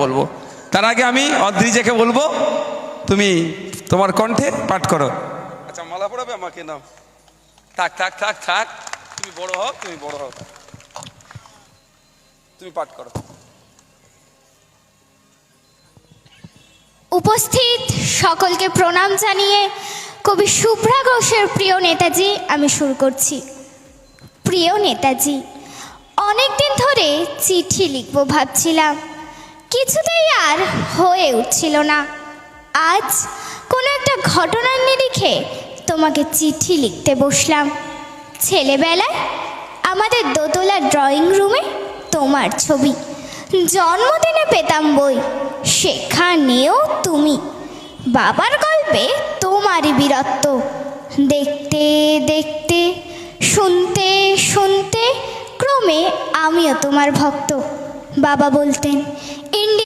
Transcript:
বলবো। তার আগে আমি অদ্রিজাকে বলবো, তুমি তোমার কণ্ঠে পাঠ করো। আচ্ছা, মালা পড়াবে আমাকে? নাও, থাক থাক থাক থাক, তুমি বড় হও, তুমি বড় হও, তুমি পাঠ করো। উপস্থিত সকলকে প্রণাম জানিয়ে কবি শুভ্রা ঘোষের প্রিয় নেতাজি আমি শুরু করছি। প্রিয় নেতাজি, অনেকদিন ধরে চিঠি লিখব ভাবছিলাম, কিছুতেই আর হয়ে উঠছিল না। আজ কোনো একটা ঘটনার নিরিখে তোমাকে চিঠি লিখতে বসলাম। ছেলেবেলায় আমাদের দোতলা ড্রয়িং রুমে তোমার ছবি, জন্মদিনে পেতাম বই, সেখানেও তুমি। বাবার গল্পে তোমারই বীরত্ব, দেখতে দেখতে, শুনতে শুনতে ক্রমে আমিও তোমার ভক্ত। বাবা বলতেন, ইন্ডিয়া